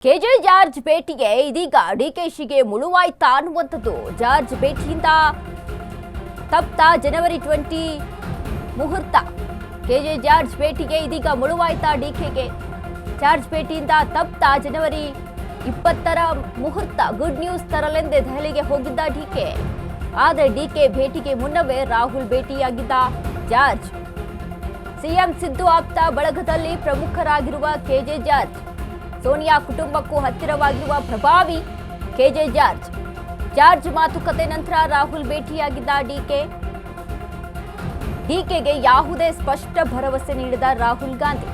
K J George ಭೇಟಿಗೆ ಇದೀಗ ಡಿಕೆಶಿಗೆ ಮುಳುವಾಯ್ತಾ ಅನ್ನುವಂಥದ್ದು. ಜಾರ್ಜ್ ಭೇಟಿಯಿಂದ ತಪ್ತ ಜನವರಿ 20 ಮುಹೂರ್ತ. ಕೆಜೆ ಜಾರ್ಜ್ ಭೇಟಿಗೆ ಇದೀಗ ಮುಳುವಾಯ್ತಾ ಡಿಕೆಗೆ. ಜಾರ್ಜ್ ಭೇಟಿಯಿಂದ ತಪ್ತ ಜನವರಿ 20ರ ಮುಹೂರ್ತ. ಗುಡ್ ನ್ಯೂಸ್ ತರಲೆಂದೇ ದೆಹಲಿಗೆ ಹೋಗಿದ್ದ ಡಿಕೆ. ಆದರೆ ಡಿಕೆ ಭೇಟಿಗೆ ಮುನ್ನವೇ ರಾಹುಲ್ ಭೇಟಿಯಾಗಿದ್ದ ಜಾರ್ಜ್. ಸಿಎಂ ಸಿದ್ದು ಆಪ್ತ ಬಳಗದಲ್ಲಿ ಪ್ರಮುಖರಾಗಿರುವ ಕೆಜೆ ಜಾರ್ಜ್, ಸೋನಿಯಾ ಕುಟುಂಬಕ್ಕೂ ಹತ್ತಿರವಾಗಿರುವ ಪ್ರಭಾವಿ ಕೆಜೆ ಜಾರ್ಜ್. ಜಾರ್ಜ್ ಮಾತುಕತೆ ನಂತರ ರಾಹುಲ್ ಭೇಟಿಯಾಗಿದ್ದ ಡಿಕೆಗೆ ಯಾವುದೇ ಸ್ಪಷ್ಟ ಭರವಸೆ ನೀಡಿದ ರಾಹುಲ್ ಗಾಂಧಿ.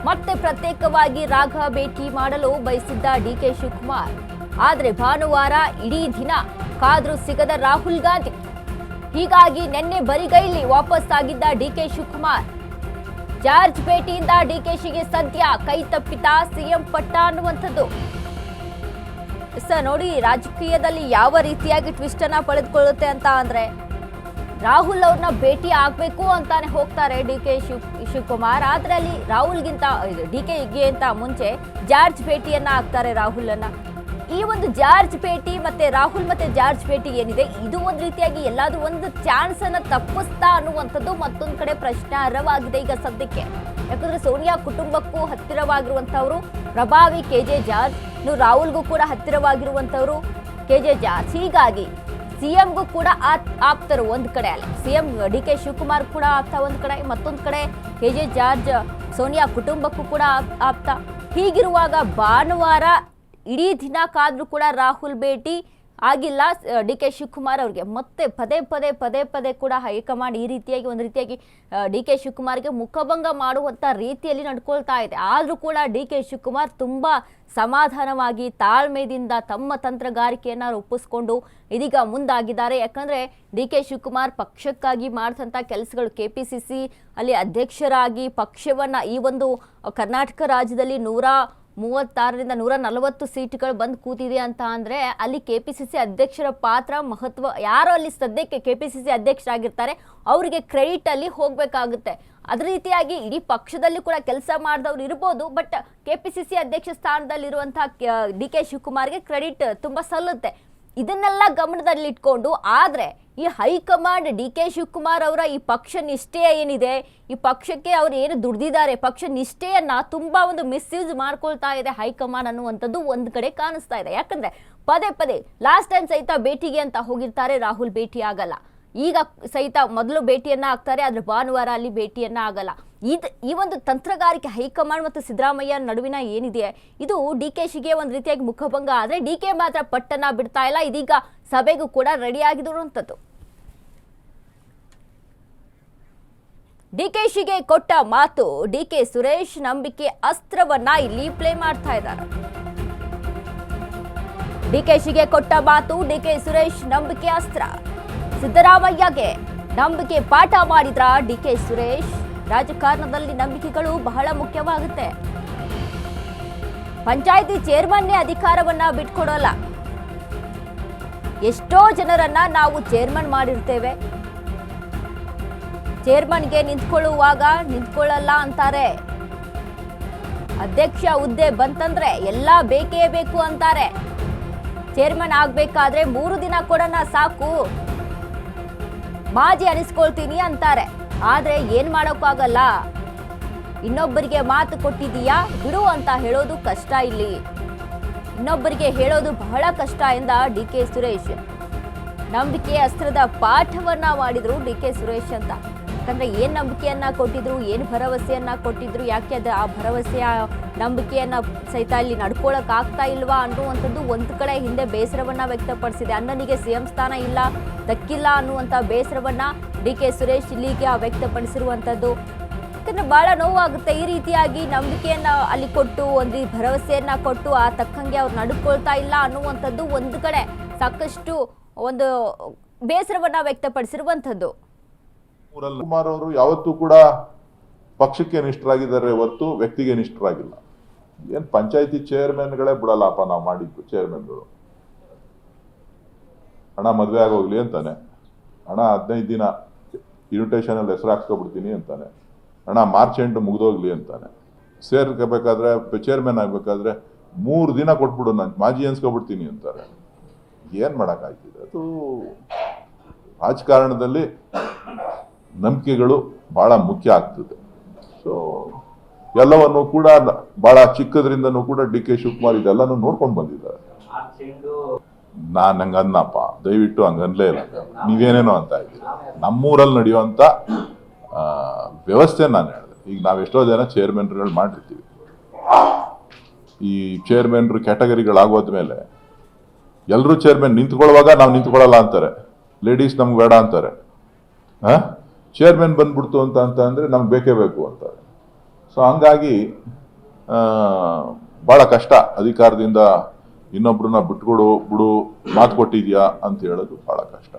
ಮತ್ತೆ ಪ್ರತ್ಯೇಕವಾಗಿ ರಾಘ ಭೇಟಿ ಮಾಡಲು ಬಯಸಿದ್ದ ಡಿಕೆ ಶಿವಕುಮಾರ್. ಆದರೆ ಭಾನುವಾರ ಇಡೀ ದಿನ ಕಾದ್ರೂ ಸಿಗದ ರಾಹುಲ್ ಗಾಂಧಿ. ಹೀಗಾಗಿ ನಿನ್ನೆ ಬರಿಗೈಲಿ ವಾಪಸ್ ಆಗಿದ್ದ ಡಿಕೆ ಶಿವಕುಮಾರ್. ಜಾರ್ಜ್ ಭೇಟಿಯಿಂದ ಡಿಕೆಶಿಗೆ ಸದ್ಯ ಕೈ ತಪ್ಪಿತ ಸಿಎಂ ಪಟ್ಟ ಅನ್ನುವಂಥದ್ದು. ನೋಡಿ, ರಾಜಕೀಯದಲ್ಲಿ ಯಾವ ರೀತಿಯಾಗಿ ಟ್ವಿಸ್ಟ್ ಅನ್ನ ಪಡೆದುಕೊಳ್ಳುತ್ತೆ ಅಂತ ಅಂದ್ರೆ, ರಾಹುಲ್ ಅವ್ರನ್ನ ಭೇಟಿ ಆಗ್ಬೇಕು ಅಂತಾನೆ ಹೋಗ್ತಾರೆ ಡಿಕೆ ಶಿವಕುಮಾರ್. ಆದ್ರೆ ಅಲ್ಲಿ ರಾಹುಲ್ಗಿಂತ ಡಿಕೆಗೆ ಅಂತ ಮುಂಚೆ ಜಾರ್ಜ್ ಭೇಟಿಯನ್ನ ಆಗ್ತಾರೆ ರಾಹುಲ್ ಅನ್ನ. ಈ ಒಂದು ಜಾರ್ಜ್ ಭೇಟಿ ಮತ್ತೆ ರಾಹುಲ್ ಮತ್ತೆ ಜಾರ್ಜ್ ಭೇಟಿ ಏನಿದೆ, ಇದು ಒಂದು ರೀತಿಯಾಗಿ ಎಲ್ಲಾದ್ರೂ ಒಂದು ಚಾನ್ಸ್ ಅನ್ನ ತಪ್ಪಿಸ್ತಾ ಅನ್ನುವಂಥದ್ದು ಮತ್ತೊಂದು ಕಡೆ ಪ್ರಶ್ನಾರ್ಹವಾಗಿದೆ ಈಗ ಸದ್ಯಕ್ಕೆ. ಯಾಕಂದ್ರೆ ಸೋನಿಯಾ ಕುಟುಂಬಕ್ಕೂ ಹತ್ತಿರವಾಗಿರುವಂತವ್ರು ಪ್ರಭಾವಿ ಕೆಜೆ ಜಾರ್ಜ್, ಇನ್ನು ರಾಹುಲ್ಗೂ ಕೂಡ ಹತ್ತಿರವಾಗಿರುವಂತವ್ರು ಕೆಜೆ ಜಾರ್ಜ್. ಹೀಗಾಗಿ ಸಿಎಂಗೂ ಕೂಡ ಆಪ್ತರು ಒಂದ್ ಕಡೆ, ಅಲ್ಲಿ ಸಿಎಂ ಡಿಕೆ ಶಿವಕುಮಾರ್ ಕೂಡ ಆಪ್ತ ಒಂದ್ ಕಡೆ, ಮತ್ತೊಂದು ಕಡೆ ಕೆಜೆ ಜಾರ್ಜ್ ಸೋನಿಯಾ ಕುಟುಂಬಕ್ಕೂ ಕೂಡ ಆಪ್ತ. ಹೀಗಿರುವಾಗ ಭಾನುವಾರ ಇಡೀ ದಿನ ಕಾದ್ರೂ ಕೂಡ ರಾಹುಲ್ ಭೇಟಿ ಆಗಿಲ್ಲ ಡಿಕೆ ಶಿವಕುಮಾರ್ ಅವ್ರಿಗೆ. ಮತ್ತೆ ಪದೇ ಪದೇ ಕೂಡ ಹೈಕಮಾಂಡ್ ಈ ರೀತಿಯಾಗಿ ಒಂದು ರೀತಿಯಾಗಿ ಡಿಕೆ ಶಿವಕುಮಾರ್ಗೆ ಮುಖಭಂಗ ಮಾಡುವಂಥ ರೀತಿಯಲ್ಲಿ ನಡ್ಕೊಳ್ತಾ ಇದೆ. ಆದರೂ ಕೂಡ ಡಿಕೆ ಶಿವಕುಮಾರ್ ತುಂಬ ಸಮಾಧಾನವಾಗಿ ತಾಳ್ಮೆಯಿಂದ ತಮ್ಮ ತಂತ್ರಗಾರಿಕೆಯನ್ನು ರೂಪಿಸ್ಕೊಂಡು ಇದೀಗ ಮುಂದಾಗಿದ್ದಾರೆ. ಯಾಕಂದರೆ ಡಿಕೆ ಶಿವಕುಮಾರ್ ಪಕ್ಷಕ್ಕಾಗಿ ಮಾಡಿದಂಥ ಕೆಲಸಗಳು, KPCC ಅಲ್ಲಿ ಅಧ್ಯಕ್ಷರಾಗಿ ಪಕ್ಷವನ್ನು ಈ ಒಂದು ಕರ್ನಾಟಕ ರಾಜ್ಯದಲ್ಲಿ 136ರಿಂದ 140 ಸೀಟ್ಗಳು ಬಂದು ಕೂತಿದೆ ಅಂತ ಅಂದರೆ ಅಲ್ಲಿ KPCC ಅಧ್ಯಕ್ಷರ ಪಾತ್ರ ಮಹತ್ವ. ಯಾರು ಅಲ್ಲಿ ಸದ್ಯಕ್ಕೆ KPCC ಅಧ್ಯಕ್ಷರಾಗಿರ್ತಾರೆ ಅವರಿಗೆ ಕ್ರೆಡಿಟ್ ಅಲ್ಲಿ ಹೋಗಬೇಕಾಗುತ್ತೆ. ಅದೇ ರೀತಿಯಾಗಿ ಇಡೀ ಪಕ್ಷದಲ್ಲಿ ಕೂಡ ಕೆಲಸ ಮಾಡಿದವ್ರು ಇರ್ಬೋದು, ಬಟ್ KPCC ಅಧ್ಯಕ್ಷ ಸ್ಥಾನದಲ್ಲಿರುವಂತಹ ಡಿಕೆ ಶಿವಕುಮಾರ್ಗೆ ಕ್ರೆಡಿಟ್ ತುಂಬ ಸಲ್ಲುತ್ತೆ. ಇದನ್ನೆಲ್ಲ ಗಮನದಲ್ಲಿಟ್ಕೊಂಡು ಆದರೆ ಈ ಹೈಕಮಾಂಡ್ ಡಿಕೆ ಶಿವಕುಮಾರ್ ಅವರ ಈ ಪಕ್ಷ ನಿಷ್ಠೆ ಏನಿದೆ, ಈ ಪಕ್ಷಕ್ಕೆ ಅವ್ರು ಏನು ದುಡ್ದಿದ್ದಾರೆ, ಪಕ್ಷ ನಿಷ್ಠೆಯನ್ನ ತುಂಬಾ ಒಂದು ಮಿಸ್ಯೂಸ್ ಮಾಡ್ಕೊಳ್ತಾ ಇದೆ ಹೈಕಮಾಂಡ್ ಅನ್ನುವಂಥದ್ದು ಒಂದು ಕಡೆ ಕಾಣಿಸ್ತಾ ಇದೆ. ಯಾಕಂದ್ರೆ ಪದೇ ಲಾಸ್ಟ್ ಟೈಮ್ ಸಹಿತ ಭೇಟಿಗೆ ಅಂತ ಹೋಗಿರ್ತಾರೆ, ರಾಹುಲ್ ಭೇಟಿ ಆಗಲ್ಲ. ಈಗ ಸಹಿತ ಮೊದಲು ಭೇಟಿಯನ್ನ ಆಗ್ತಾರೆ, ಆದ್ರೆ ಭಾನುವಾರ ಅಲ್ಲಿ ಭೇಟಿಯನ್ನ ಆಗಲ್ಲ. ಈ ಒಂದು ತಂತ್ರಗಾರಿಕೆ ಹೈಕಮಾಂಡ್ ಮತ್ತು ಸಿದ್ದರಾಮಯ್ಯ ನಡುವಿನ ಏನಿದೆ, ಇದು ಡಿಕೆಶಿಗೆ ಒಂದು ರೀತಿಯಾಗಿ ಮುಖಭಂಗ. ಆದ್ರೆ ಡಿಕೆ ಮಾತ್ರ ಪಟ್ಟನ್ನ ಬಿಡ್ತಾ ಇಲ್ಲ. ಇದೀಗ ಸಭೆಗೂ ಕೂಡ ರೆಡಿ ಆಗಿರುವಂಥದ್ದು. ಡಿಕೆಶಿಗೆ ಕೊಟ್ಟ ಮಾತು, ಡಿಕೆ ಸುರೇಶ್ ನಂಬಿಕೆ ಅಸ್ತ್ರವನ್ನ ಇಲ್ಲಿ ಪ್ಲೇ ಮಾಡ್ತಾ ಇದ್ದಾರೆ. ಡಿಕೆಶಿಗೆ ಕೊಟ್ಟ ಮಾತು, ಡಿಕೆ ಸುರೇಶ್ ನಂಬಿಕೆ ಅಸ್ತ್ರ. ಸಿದ್ದರಾಮಯ್ಯಗೆ ನಂಬಿಕೆ ಪಾಠ ಮಾಡಿದ್ರ ಡಿಕೆ ಸುರೇಶ್. ರಾಜಕಾರಣದಲ್ಲಿ ನಂಬಿಕೆಗಳು ಬಹಳ ಮುಖ್ಯವಾಗುತ್ತೆ. ಪಂಚಾಯಿತಿ ಚೇರ್ಮನ್ನೇ ಅಧಿಕಾರವನ್ನ ಬಿಟ್ಕೊಡೋಲ್ಲ. ಎಷ್ಟೋ ಜನರನ್ನ ನಾವು ಚೇರ್ಮನ್ ಮಾಡಿರ್ತೇವೆ, ಚೇರ್ಮನ್ಗೆ ನಿಂತ್ಕೊಳ್ಳುವಾಗ ನಿಂತ್ಕೊಳ್ಳಲ್ಲ ಅಂತಾರೆ. ಅಧ್ಯಕ್ಷ ಹುದ್ದೆ ಬಂತಂದ್ರೆ ಎಲ್ಲ ಬೇಕೇ ಬೇಕು ಅಂತಾರೆ. ಚೇರ್ಮನ್ ಆಗ್ಬೇಕಾದ್ರೆ 3 ದಿನ ಕೊಡೋಣ ಸಾಕು, ಮಾಜಿ ಅನಿಸ್ಕೊಳ್ತೀನಿ ಅಂತಾರೆ. ಆದ್ರೆ ಏನ್ ಮಾಡೋಕ್ಕಾಗಲ್ಲ. ಇನ್ನೊಬ್ಬರಿಗೆ ಮಾತು ಕೊಟ್ಟಿದೀಯಾ ಬಿಡು ಅಂತ ಹೇಳೋದು ಕಷ್ಟ. ಇಲ್ಲಿ ಇನ್ನೊಬ್ಬರಿಗೆ ಹೇಳೋದು ಬಹಳ ಕಷ್ಟ ಎಂದ ಡಿಕೆ ಸುರೇಶ್. ನಂಬಿಕೆ ಅಸ್ತ್ರದ ಪಾಠವನ್ನ ಮಾಡಿದ್ರು ಡಿಕೆ ಸುರೇಶ್ ಅಂತ. ಯಾಕಂದ್ರೆ ಏನ್ ನಂಬಿಕೆಯನ್ನ ಕೊಟ್ಟಿದ್ರು, ಏನ್ ಭರವಸೆಯನ್ನ ಕೊಟ್ಟಿದ್ರು, ಯಾಕೆ ಅದು ಆ ಭರವಸೆಯ ನಂಬಿಕೆಯನ್ನ ಸಹಿತ ಇಲ್ಲಿ ನಡ್ಕೊಳಕ್ ಆಗ್ತಾ ಇಲ್ವಾ ಅನ್ನುವಂಥದ್ದು ಒಂದು ಕಡೆ ಹಿಂದೆ ಬೇಸರವನ್ನ ವ್ಯಕ್ತಪಡಿಸಿದೆ. ಅಣ್ಣನಿಗೆ ಸಿಎಂ ಸ್ಥಾನ ಇಲ್ಲ, ದಕ್ಕಿಲ್ಲ ಅನ್ನುವಂಥ ಬೇಸರವನ್ನ ಡಿಕೆ ಸುರೇಶ್ ಇಲ್ಲಿಗೆ ವ್ಯಕ್ತಪಡಿಸಿರುವಂಥದ್ದು. ಯಾಕಂದ್ರೆ ಬಹಳ ನೋವಾಗುತ್ತೆ. ಈ ರೀತಿಯಾಗಿ ನಂಬಿಕೆಯನ್ನ ಅಲ್ಲಿ ಕೊಟ್ಟು ಒಂದು ಭರವಸೆಯನ್ನ ಕೊಟ್ಟು ಆ ತಕ್ಕಂಗೆ ಅವ್ರು ನಡ್ಕೊಳ್ತಾ ಇಲ್ಲ ಅನ್ನುವಂಥದ್ದು ಒಂದು ಕಡೆ ಸಾಕಷ್ಟು ಒಂದು ಬೇಸರವನ್ನ ವ್ಯಕ್ತಪಡಿಸಿರುವಂಥದ್ದು. ಕುಮಾರ್ ಅವರು ಯಾವತ್ತೂ ಕೂಡ ಪಕ್ಷಕ್ಕೆ ನಿಷ್ಠರಾಗಿದ್ದಾರೆ ಹೊರತು ವ್ಯಕ್ತಿಗೆ ನಿಷ್ಠರಾಗಿಲ್ಲ. ಏನ್ ಪಂಚಾಯತಿ ಚೇರ್ಮನ್ಗಳೇ ಬಿಡಲ್ಲಪ್ಪ ನಾವು ಮಾಡಿದ್ದು ಚೇರ್ಮನ್ಗಳು. ಹಣ ಮದುವೆ ಆಗೋಗ್ಲಿ ಅಂತಾನೆ, ಹಣ 15 ದಿನ ಇನ್ವಿಟೇಷನ್ ಅಲ್ಲಿ ಹೆಸರು ಹಾಕ್ಸ್ಕೊಬಿಡ್ತೀನಿ ಅಂತಾನೆ, ಹಣ ಮಾರ್ಚ್ ಎಂಡ್ ಮುಗಿದೋಗ್ಲಿ ಅಂತಾನೆ. ಸೇರ್ಕೋಬೇಕಾದ್ರೆ ಚೇರ್ಮನ್ ಆಗಬೇಕಾದ್ರೆ 3 ದಿನ ಕೊಟ್ಬಿಡು, ನಾನು ಮಾಜಿ ಅನ್ಸ್ಕೊಬಿಡ್ತೀನಿ ಅಂತಾರೆ. ಏನ್ ಮಾಡೋಕ್ಕಾಗ್ತಿದೆ? ಅದು ರಾಜಕಾರಣದಲ್ಲಿ ನಂಬಿಕೆಗಳು ಬಹಳ ಮುಖ್ಯ ಆಗ್ತದೆ. ಸೊ ಎಲ್ಲವನ್ನು ಕೂಡ ಬಹಳ ಚಿಕ್ಕದ್ರಿಂದನೂ ಕೂಡ ಡಿ ಕೆ ಶಿವಕುಮಾರ್ ಇದೆಲ್ಲನೂ ನೋಡ್ಕೊಂಡು ಬಂದಿದ್ದಾರೆ. ನಾನು ಹಂಗ ಅನ್ನಪ್ಪ, ದಯವಿಟ್ಟು ಹಂಗನ್ಲೇ ಇಲ್ಲ, ನೀವೇನೇನೋ ಅಂತ ಇದ್ದೀರಿ. ನಮ್ಮೂರಲ್ಲಿ ನಡೆಯುವಂಥ ವ್ಯವಸ್ಥೆ ನಾನು ಹೇಳಿದೆ. ಈಗ ನಾವು ಎಷ್ಟೋ ಜನ ಚೇರ್ಮನ್ಗಳು ಮಾಡಿರ್ತೀವಿ. ಈ ಚೇರ್ಮನ್ರು ಕ್ಯಾಟಗರಿಗಳಾಗೋದ್ಮೇಲೆ ಎಲ್ಲರೂ ಚೇರ್ಮನ್ ನಿಂತ್ಕೊಳ್ಳುವಾಗ ನಾವು ನಿಂತ್ಕೊಳ್ಳಲ್ಲ ಅಂತಾರೆ, ಲೇಡೀಸ್ ನಮ್ಗೆ ಬೇಡ ಅಂತಾರೆ. ಚೇರ್ಮನ್ ಬಂದ್ಬಿಡ್ತು ಅಂತ ಅಂದರೆ ನಮ್ಗೆ ಬೇಕೇ ಬೇಕು ಅಂತಾರೆ. ಸೊ ಹಂಗಾಗಿ ಭಾಳ ಕಷ್ಟ. ಅಧಿಕಾರದಿಂದ ಇನ್ನೊಬ್ರನ್ನ ಬಿಡು ಮಾತು ಕೊಟ್ಟಿದ್ಯಾ ಅಂತ ಹೇಳೋದು ಬಹಳ ಕಷ್ಟ.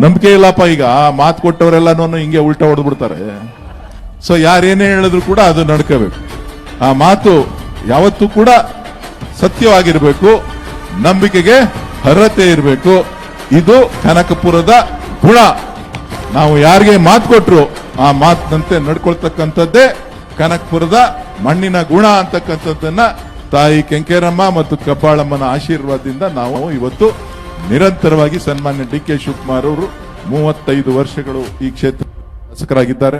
ನಂಬಿಕೆ ಇಲ್ಲಪ್ಪ. ಈಗ ಮಾತು ಕೊಟ್ಟವರೆಲ್ಲನೂ ಹಿಂಗೆ ಉಲ್ಟಾ ಹೊಡೆದ್ಬಿಡ್ತಾರೆ. ಸೊ ಯಾರೇನೇ ಹೇಳಿದ್ರು ಕೂಡ ಅದು ನಡ್ಕೋಬೇಕು. ಆ ಮಾತು ಯಾವತ್ತೂ ಕೂಡ ಸತ್ಯವಾಗಿರ್ಬೇಕು, ನಂಬಿಕೆಗೆ ಅರ್ಹತೆ ಇರಬೇಕು. ಇದು ಕನಕಪುರದ ಗುಣ. ನಾವು ಯಾರಿಗೆ ಮಾತು ಕೊಟ್ರು ಆ ಮಾತಿನಂತೆ ನಡ್ಕೊಳ್ತಕ್ಕಂಥದ್ದೇ ಕನಕಪುರದ ಮಣ್ಣಿನ ಗುಣ ಅಂತಕ್ಕಂಥದ್ದನ್ನ ತಾಯಿ ಕೆಂಕೇರಮ್ಮ ಮತ್ತು ಕಬ್ಬಾಳಮ್ಮನ ಆಶೀರ್ವಾದದಿಂದ ನಾವು ಇವತ್ತು ನಿರಂತರವಾಗಿ ಸನ್ಮಾನ್ಯ ಡಿ ಕೆ ಶಿವಕುಮಾರ್ ಅವರು 35 ವರ್ಷಗಳು ಈ ಕ್ಷೇತ್ರ ಶಾಸಕರಾಗಿದ್ದಾರೆ.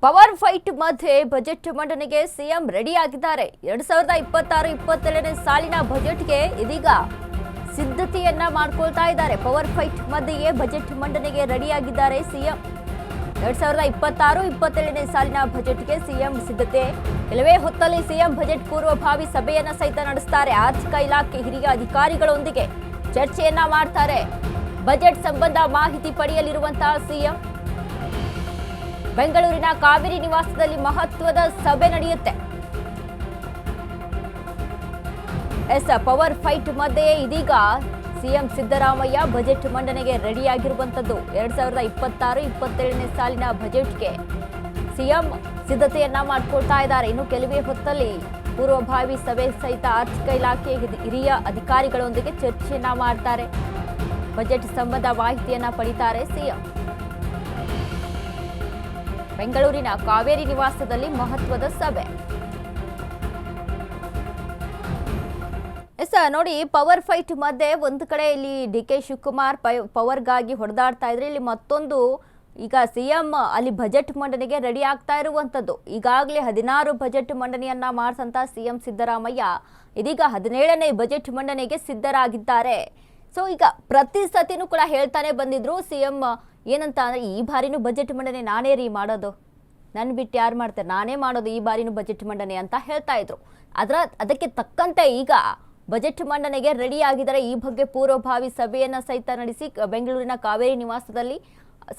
ಪವರ್ ಫೈಟ್ ಮಧ್ಯೆ ಬಜೆಟ್ ಮಂಡನೆಗೆ ಸಿಎಂ ರೆಡಿ ಆಗಿದ್ದಾರೆ. 2026-27ನೇ ಸಾಲಿನ ಬಜೆಟ್ಗೆ ಇದೀಗ ಸಿದ್ಧತೆಯನ್ನ ಮಾಡ್ಕೊಳ್ತಾ ಇದ್ದಾರೆ. ಪವರ್ ಫೈಟ್ ಮಧ್ಯೆಯೇ ಬಜೆಟ್ ಮಂಡನೆಗೆ ರೆಡಿ ಆಗಿದ್ದಾರೆ ಸಿಎಂ. 2026-27ನೇ ಸಾಲಿನ ಬಜೆಟ್ಗೆ ಸಿಎಂ ಸಿದ್ಧತೆ. ಕೆಲವೇ ಹೊತ್ತಲ್ಲಿ ಸಿಎಂ ಬಜೆಟ್ ಪೂರ್ವಭಾವಿ ಸಭೆಯನ್ನ ಸಹಿತ ನಡೆಸ್ತಾರೆ. ಆರ್ಥಿಕ ಇಲಾಖೆ ಹಿರಿಯ ಅಧಿಕಾರಿಗಳೊಂದಿಗೆ ಚರ್ಚೆಯನ್ನ ಮಾಡ್ತಾರೆ. ಬಜೆಟ್ ಸಂಬಂಧ ಮಾಹಿತಿ ಪಡೆಯಲಿರುವಂತಹ ಸಿಎಂ ಬೆಂಗಳೂರಿನ ಕಾವೇರಿ ನಿವಾಸದಲ್ಲಿ ಮಹತ್ವದ ಸಭೆ ನಡೆಯುತ್ತೆ. ಪವರ್ ಫೈಟ್ ಮಧ್ಯೆ ಇದೀಗ ಸಿಎಂ ಸಿದ್ದರಾಮಯ್ಯ ಬಜೆಟ್ ಮಂಡನೆಗೆ ರೆಡಿಯಾಗಿರುವಂತದ್ದು. 2026-27ನೇ ಸಾಲಿನ ಬಜೆಟ್ಗೆ ಸಿಎಂ ಸಿದ್ಧತೆಯನ್ನ ಮಾಡಿಕೊಳ್ತಾ ಇದ್ದಾರೆ. ಇನ್ನು ಕೆಲವೇ ಹೊತ್ತಲ್ಲಿ ಪೂರ್ವಭಾವಿ ಸಭೆ ಸಹಿತ ಆರ್ಥಿಕ ಇಲಾಖೆ ಹಿರಿಯ ಅಧಿಕಾರಿಗಳೊಂದಿಗೆ ಚರ್ಚೆಯನ್ನ ಮಾಡ್ತಾರೆ. ಬಜೆಟ್ ಸಂಬಂಧ ಮಾಹಿತಿಯನ್ನ ಪಡಿತಾರೆ ಸಿಎಂ. ಬೆಂಗಳೂರಿನ ಕಾವೇರಿ ನಿವಾಸದಲ್ಲಿ ಮಹತ್ವದ ಸಭೆ. ನೋಡಿ, ಪವರ್ ಫೈಟ್ ಮಧ್ಯೆ ಒಂದು ಕಡೆ ಇಲ್ಲಿ ಡಿ ಕೆ ಶಿವಕುಮಾರ್ ಪವರ್ಗಾಗಿ ಹೊಡೆದಾಡ್ತಾ ಇದ್ರೆ, ಇಲ್ಲಿ ಮತ್ತೊಂದು ಈಗ ಸಿಎಂ ಅಲ್ಲಿ ಬಜೆಟ್ ಮಂಡನೆಗೆ ರೆಡಿ ಆಗ್ತಾ ಇರುವಂತದ್ದು. ಈಗಾಗಲೇ 16 ಬಜೆಟ್ ಮಂಡನೆಯನ್ನ ಮಾಡಿದಂತ ಸಿಎಂ ಸಿದ್ದರಾಮಯ್ಯ ಇದೀಗ 17ನೇ ಬಜೆಟ್ ಮಂಡನೆಗೆ ಸಿದ್ಧರಾಗಿದ್ದಾರೆ. ಸೊ ಈಗ ಪ್ರತಿ ಸತಿನೂ ಕೂಡ ಹೇಳ್ತಾನೆ ಬಂದಿದ್ರು ಸಿಎಂ ಏನಂತ ಅಂದ್ರೆ, ಈ ಬಾರಿನೂ ಬಜೆಟ್ ಮಂಡನೆ ನಾನೇ ಮಾಡೋದು, ನನ್ನ ಬಿಟ್ಟು ಯಾರು ಮಾಡ್ತಾರೆ, ನಾನೇ ಮಾಡೋದು ಈ ಬಾರಿನೂ ಬಜೆಟ್ ಮಂಡನೆ ಅಂತ ಹೇಳ್ತಾ ಇದ್ರು. ಅದಕ್ಕೆ ತಕ್ಕಂತೆ ಈಗ ಬಜೆಟ್ ಮಂಡನೆಗೆ ರೆಡಿ ಆಗಿದ್ದಾರೆ. ಈ ಬಗ್ಗೆ ಪೂರ್ವಭಾವಿ ಸಭೆಯನ್ನ ಸಹಿತ ನಡೆಸಿ ಬೆಂಗಳೂರಿನ ಕಾವೇರಿ ನಿವಾಸದಲ್ಲಿ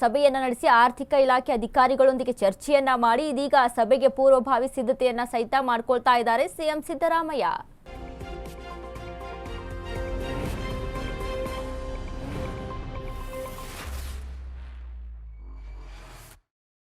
ಸಭೆಯನ್ನ ನಡೆಸಿ ಆರ್ಥಿಕ ಇಲಾಖೆ ಅಧಿಕಾರಿಗಳೊಂದಿಗೆ ಚರ್ಚೆಯನ್ನ ಮಾಡಿ ಇದೀಗ ಸಭೆಗೆ ಪೂರ್ವಭಾವಿ ಸಿದ್ಧತೆಯನ್ನ ಸಹಿತ ಮಾಡ್ಕೊಳ್ತಾ ಇದ್ದಾರೆ ಸಿಎಂ ಸಿದ್ದರಾಮಯ್ಯ.